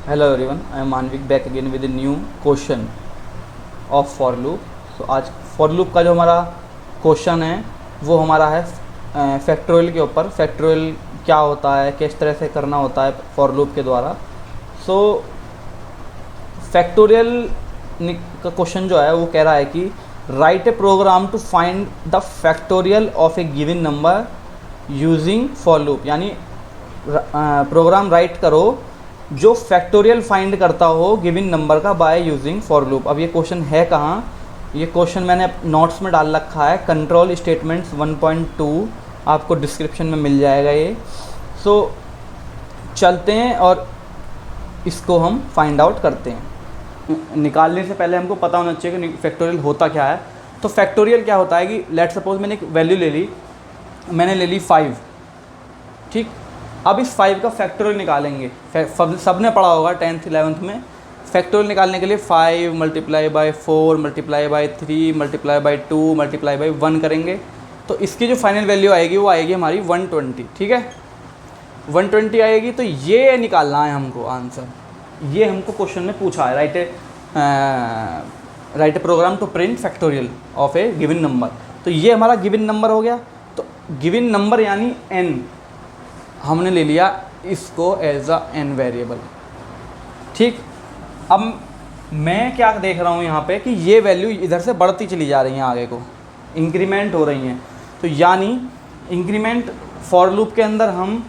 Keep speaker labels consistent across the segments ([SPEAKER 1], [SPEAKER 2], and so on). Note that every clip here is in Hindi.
[SPEAKER 1] Hello everyone, I am Manvik back again with new question of for loop. तो आज फॉर लूप का जो हमारा क्वेश्चन है वो हमारा है फैक्टोरियल के ऊपर। फैक्टोरियल क्या होता है, किस तरह से करना होता है फॉर लूप के द्वारा। सो फैक्टोरियल का क्वेश्चन जो है वो कह रहा है कि write a program to find the factorial of a given number using for loop. यानी प्रोग्राम राइट करो जो फैक्टोरियल फाइंड करता हो गिवन नंबर का बाय यूजिंग फॉर लूप। अब ये क्वेश्चन है कहाँ, ये क्वेश्चन मैंने नोट्स में डाल रखा है, कंट्रोल स्टेटमेंट्स 1.2, आपको डिस्क्रिप्शन में मिल जाएगा ये। सो चलते हैं और इसको हम फाइंड आउट करते हैं। निकालने से पहले हमको पता होना चाहिए कि फैक्टोरियल होता क्या है। तो फैक्टोरियल क्या होता है कि लेट सपोज मैंने एक वैल्यू ले ली, मैंने ले ली 5, ठीक। अब इस 5 का फैक्टोरियल निकालेंगे। सब ने पढ़ा होगा 10th 11th में। फैक्टोरियल निकालने के लिए 5 multiply by 4 multiply by 3 multiply by 2 multiply by 1 करेंगे। तो इसकी जो फाइनल वैल्यू आएगी वो आएगी हमारी 120, ठीक है। 120 आएगी। तो ये निकालना है हमको आंसर, ये हमको क्वेश्चन में पूछा है। Write a program to print factorial of a given number. तो ये हमारा गिवन नंबर हो गया। तो गिवन नंबर यानी n, हमने ले लिया इसको एज अ n वेरिएबल, ठीक। अब मैं क्या देख रहा हूँ यहाँ पे कि ये वैल्यू इधर से बढ़ती चली जा रही हैं, आगे को इंक्रीमेंट हो रही हैं। तो यानी इंक्रीमेंट फॉर लूप के अंदर हम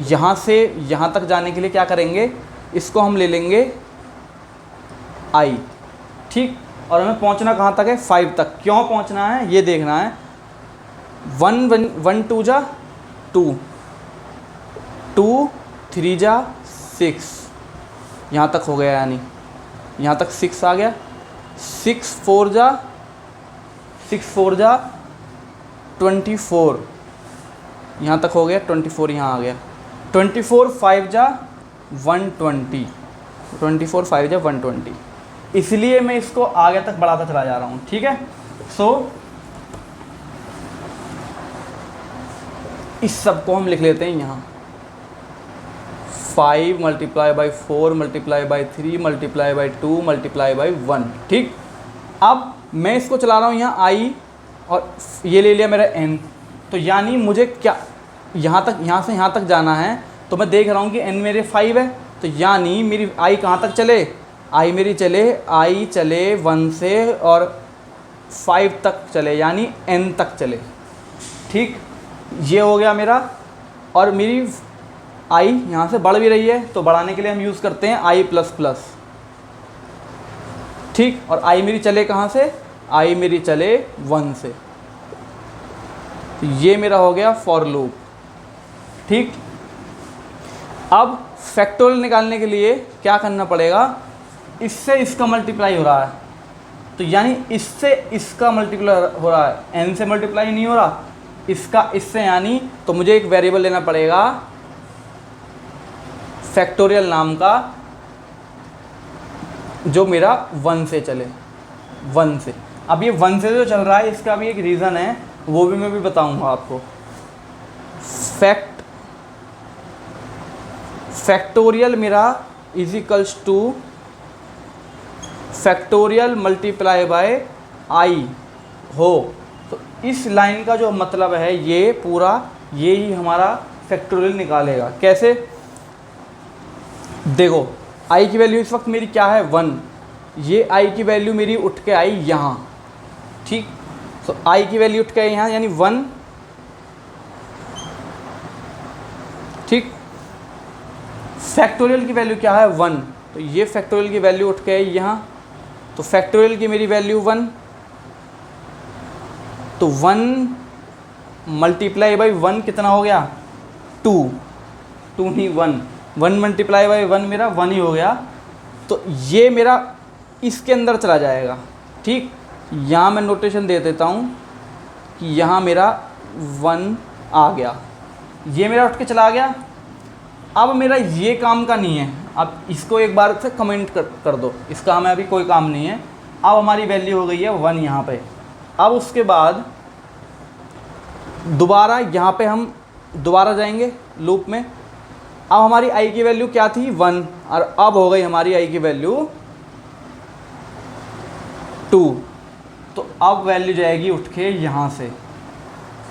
[SPEAKER 1] यहाँ से यहाँ तक जाने के लिए क्या करेंगे, इसको हम ले लेंगे i, ठीक। और हमें पहुँचना कहाँ तक है, 5 तक। क्यों पहुँचना है ये देखना है। 1 2 जा 2, 2 3 जा 6, यहाँ तक हो गया, यानी यहाँ तक 6 आ गया। 6 4 जा 24, यहाँ तक हो गया। 24 यहाँ आ गया। 24 5 जा 120, 24 5 जा 120। इसलिए मैं इसको आगे तक बढ़ाता चला जा रहा हूँ, ठीक है। सो इस सब को हम लिख लेते हैं यहाँ 5 multiply by 4 multiply by 3 multiply by 2 multiply by 1, ठीक। अब मैं इसको चला रहा हूँ यहाँ i, और ये ले लिया मेरा n। तो यानी मुझे क्या यहाँ से यहाँ तक जाना है। तो मैं देख रहा हूँ कि n मेरे 5 है। तो यानी मेरी i कहाँ तक चले, i मेरी चले 1 से और 5 तक चले, यानी n तक चले, ठीक। ये हो गया मेरा। और मेरी i यहाँ से बढ़ भी रही है, तो बढ़ाने के लिए हम यूज़ करते हैं i++, ठीक। और i मेरी चले कहाँ से, i मेरी चले 1 से। तो ये मेरा हो गया फॉर लूप, ठीक। अब फैक्टोरियल निकालने के लिए क्या करना पड़ेगा, इससे इसका मल्टीप्लाई हो रहा है, तो यानी इससे इसका मल्टीप्लाई हो रहा है, n से मल्टीप्लाई नहीं हो रहा, इसका इससे, यानी तो मुझे एक वेरिएबल लेना पड़ेगा फैक्टोरियल नाम का, जो मेरा 1 से चले, 1 से। अब ये 1 से जो चल रहा है इसका भी एक रीज़न है, वो भी मैं भी बताऊंगा आपको। फैक्टोरियल मेरा is equals two factorial multiply by i हो। तो इस लाइन का जो मतलब है, ये पूरा ये ही हमारा फैक्टोरियल निकालेगा। कैसे, देखो i की वैल्यू इस वक्त मेरी क्या है, 1। ये i की वैल्यू मेरी उठ के आई यहाँ, ठीक। तो i की वैल्यू उठ के आई यहाँ, यानी 1, ठीक। फैक्टोरियल की वैल्यू क्या है, 1। तो ये फैक्टोरियल की वैल्यू उठ के आई यहाँ, तो फैक्टोरियल की मेरी वैल्यू 1। तो 1 मल्टीप्लाई बाई 1 कितना हो गया, 2 नहीं 1 मल्टीप्लाई बाई 1 मेरा 1 ही हो गया। तो ये मेरा इसके अंदर चला जाएगा, ठीक। यहाँ मैं नोटेशन दे देता हूँ कि यहाँ मेरा 1 आ गया, ये मेरा उठ के चला गया। अब मेरा ये काम का नहीं है, अब इसको एक बार से कमेंट कर दो, इसका हमें अभी कोई काम नहीं है। अब हमारी वैल्यू हो गई है 1 यहाँ पे। अब उसके बाद दोबारा यहाँ पे हम दोबारा जाएंगे लूप में, अब हमारी आई की वैल्यू क्या थी 1 और अब हो गई हमारी आई की वैल्यू 2। तो अब वैल्यू जाएगी उठ के यहाँ से,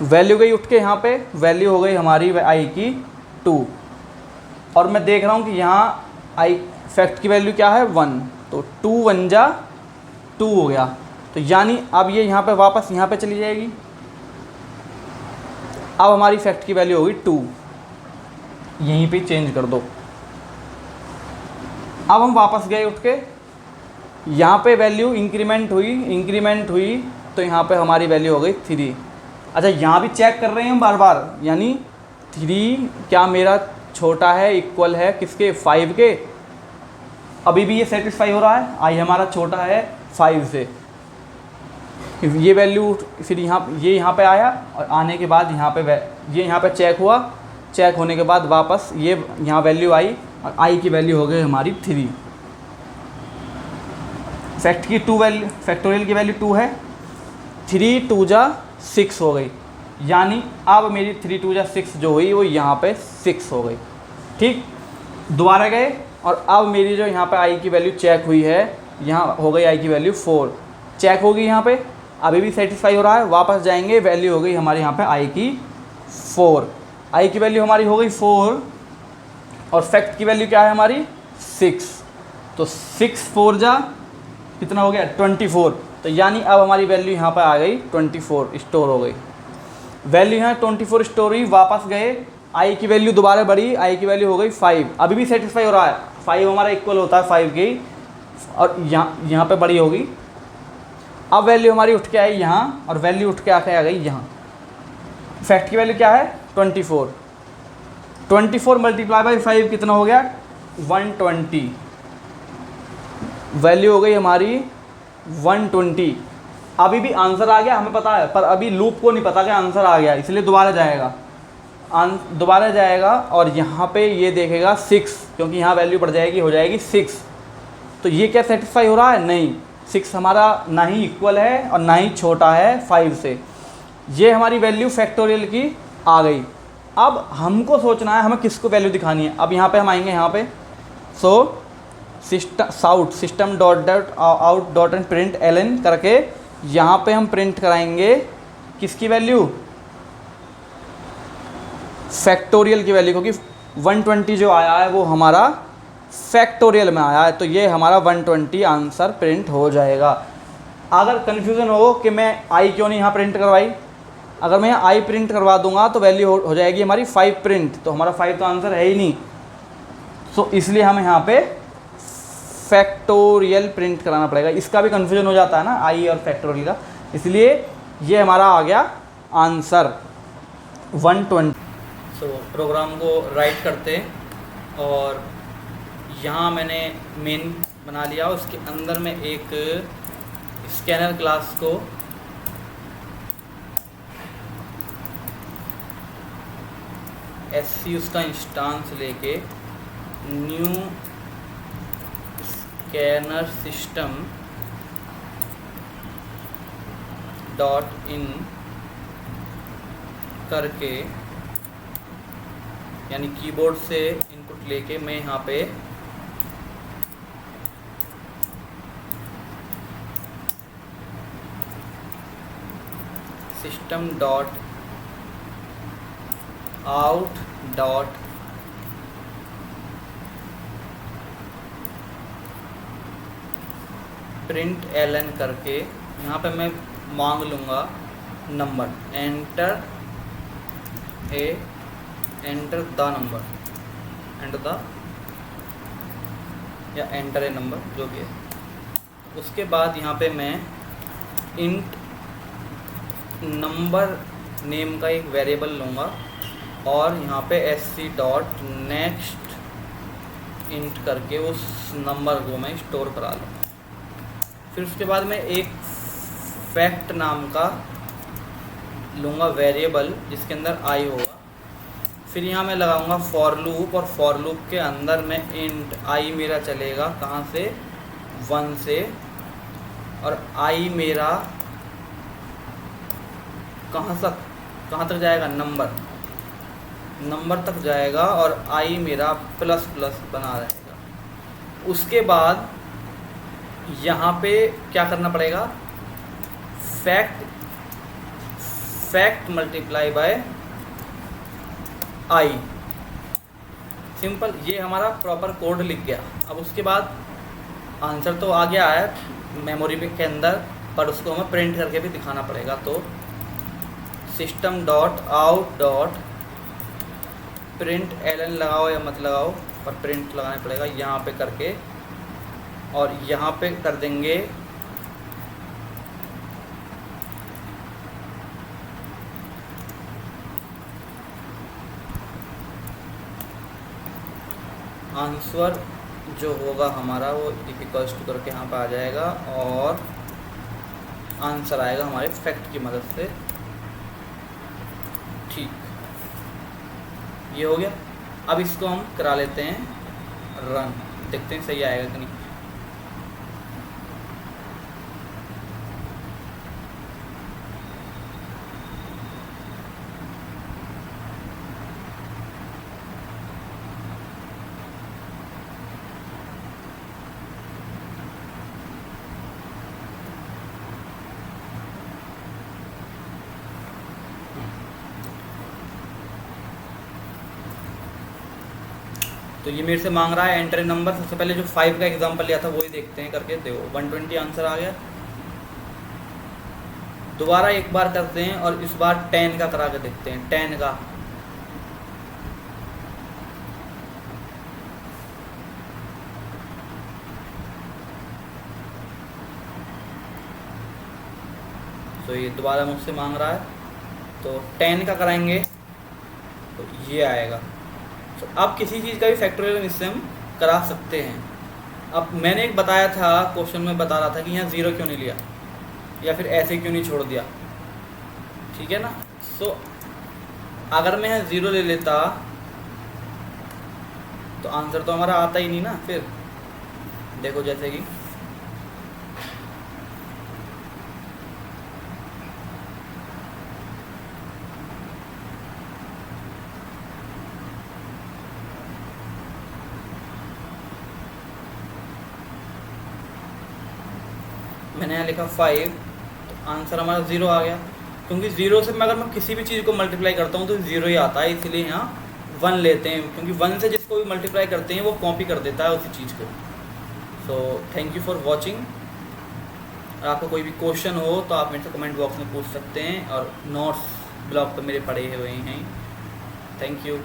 [SPEAKER 1] वैल्यू गई उठ के यहाँ पे, वैल्यू हो गई हमारी आई की 2 और मैं देख रहा हूँ कि यहाँ आई फैक्ट की वैल्यू क्या है 1, तो 2 1 जा 2 हो गया। तो यानी अब ये यहाँ पे वापस यहाँ पे चली जाएगी। अब हमारी फैक्ट की वैल्यू होगी 2, यहीं पे चेंज कर दो। अब हम वापस गए उठ के, यहाँ पे वैल्यू इंक्रीमेंट हुई तो यहाँ पे हमारी वैल्यू हो गई 3। अच्छा यहाँ भी चेक कर रहे हैं हम बार बार, यानी 3 क्या मेरा छोटा है इक्वल है किसके 5 के। अभी भी ये सेटिस्फाई हो रहा है, आई हमारा छोटा है 5 से। ये वैल्यू फिर यहाँ पे आया और आने के बाद यहाँ पे ये यहाँ पे चेक हुआ, चेक होने के बाद वापस ये यहाँ वैल्यू आई और आई की वैल्यू हो गई हमारी 3। फैक्टोरियल की वैल्यू 2 है, 3 2 जा 6 हो गई, यानी अब मेरी 3 2 जा 6 जो हुई वो यहाँ पे 6 हो गई। ठीक, दोबारा गए और अब मेरी जो यहाँ पे आई की वैल्यू चेक हुई है, यहाँ हो गई आई की वैल्यू 4, चेक होगी यहाँ पे, अभी भी सेटिस्फाई हो रहा है। वापस जाएंगे, वैल्यू हो गई हमारे यहाँ पे आई की 4, आई की वैल्यू हमारी हो गई 4 और फैक्ट की वैल्यू क्या है हमारी 6, तो 6 4 जा कितना हो गया 24। तो यानी अब हमारी वैल्यू यहाँ पर आ गई 24 स्टोर हो गई, वैल्यू यहाँ 24 स्टोर हुई। वापस गए, आई की वैल्यू दोबारा बढ़ी, आई की वैल्यू हो गई 5, अभी भी सेटिस्फाई हो रहा है, 5 हमारा इक्वल होता है 5 की और यहाँ पे बड़ी होगी। अब वैल्यू हमारी उठ के आई यहाँ और वैल्यू उठ के आके आ गई यहाँ। फैक्ट की वैल्यू क्या है 24, 24 मल्टीप्लाई बाई 5 कितना हो गया 120, वैल्यू हो गई हमारी 120। अभी भी आंसर आ गया, हमें पता है, पर अभी लूप को नहीं पता कि आंसर आ गया, इसलिए दोबारा जाएगा और यहाँ पे ये देखेगा 6, क्योंकि यहाँ वैल्यू बढ़ जाएगी, हो जाएगी 6। तो ये क्या सेटिस्फाई हो रहा है, नहीं, 6 हमारा ना ही इक्वल है और ना ही छोटा है 5 से। ये हमारी वैल्यू फैक्टोरियल की आ गई। अब हमको सोचना है हमें किसको वैल्यू दिखानी है। अब यहाँ पे हम आएंगे, यहाँ पे system dot out dot and print L N करके यहाँ पे हम प्रिंट कराएंगे किसकी वैल्यू, फैक्टोरियल की वैल्यू, क्योंकि 120 जो आया है वो हमारा फैक्टोरियल में आया है, तो ये हमारा 120 आंसर प्रिंट हो जाएगा। अगर कन्फ्यूज़न हो कि मैं आई क्यों नहीं यहाँ प्रिंट करवाई, अगर मैं यहाँ आई प्रिंट करवा दूंगा तो वैल्यू हो जाएगी हमारी 5 प्रिंट, तो हमारा 5 तो आंसर है ही नहीं। सो इसलिए हमें यहाँ पे फैक्टोरियल प्रिंट कराना पड़ेगा। इसका भी कन्फ्यूजन हो जाता है ना आई और फैक्टोरियल का, इसलिए ये हमारा आ गया आंसर 120। सो प्रोग्राम को राइट करते और यहाँ मैंने मेन बना लिया, उसके अंदर में एक स्कैनर क्लास को SC उसका इंस्टांस लेके new scanner system dot in करके, यानी कीबोर्ड से इनपुट लेके मैं यहाँ पे system dot out dot print L N करके यहाँ पे मैं मांग लूँगा नंबर, एंटर द नंबर, या एंटर ए नंबर जो भी है। उसके बाद यहाँ पे मैं इंट नंबर नेम का एक वेरिएबल लूँगा और यहाँ पे SC डॉट नेक्स्ट इंट करके उस नंबर को मैं स्टोर करा लूँगा। फिर उसके बाद मैं एक फैक्ट नाम का लूँगा वेरिएबल जिसके अंदर आई होगा। फिर यहाँ मैं लगाऊंगा फॉर लूप, और फॉर लूप के अंदर में इंट आई मेरा चलेगा कहाँ से 1 से, और आई मेरा कहाँ तक जाएगा नंबर तक जाएगा और आई मेरा प्लस प्लस बना रहेगा। उसके बाद यहाँ पे क्या करना पड़ेगा, fact multiply by I, simple. ये हमारा प्रॉपर कोड लिख गया। अब उसके बाद आंसर तो आ गया है मेमोरी के अंदर, पर उसको हमें प्रिंट करके भी दिखाना पड़ेगा। तो system dot out dot print L N लगाओ या मत लगाओ, पर प्रिंट लगाना पड़ेगा यहाँ पे करके, और यहाँ पे कर देंगे आंसर जो होगा हमारा वो इक्वल्स टू करके यहाँ पर आ जाएगा, और आंसर आएगा हमारे फैक्ट की मदद से। ठीक, ये हो गया। अब इसको हम करा लेते हैं रन, देखते हैं सही आएगा कि नहीं। तो ये मेरे से मांग रहा है एंटर नंबर। सबसे पहले जो 5 का एग्जांपल लिया था वही देखते हैं करके। देखो 120 आंसर आ गया। दोबारा एक बार करते हैं और इस बार 10 का करा के देखते हैं, 10 का। तो ये दोबारा मुझसे मांग रहा है, तो 10 का कराएंगे तो ये आएगा। तो अब किसी चीज़ का भी फैक्टोरियल इससे हम करा सकते हैं। अब मैंने एक बताया था, क्वेश्चन में बता रहा था कि यहाँ 0 क्यों नहीं लिया या फिर ऐसे क्यों नहीं छोड़ दिया, ठीक है ना। सो अगर मैं यहाँ 0 ले लेता तो आंसर तो हमारा आता ही नहीं ना। फिर देखो जैसे कि मैंने यहाँ लिखा 5, तो आंसर हमारा 0 आ गया, क्योंकि 0 से मैं अगर मैं किसी भी चीज़ को मल्टीप्लाई करता हूँ तो 0 ही आता है। इसलिए यहाँ 1 लेते हैं, क्योंकि 1 से जिसको भी मल्टीप्लाई करते हैं वो कॉपी कर देता है उसी चीज़ को। So thank you for watching. अगर आपको कोई भी क्वेश्चन हो तो आप मेरे से कमेंट बॉक्स में पूछ सकते हैं, और नोट्स ब्लॉग पर मेरे पड़े हुए हैं। Thank you.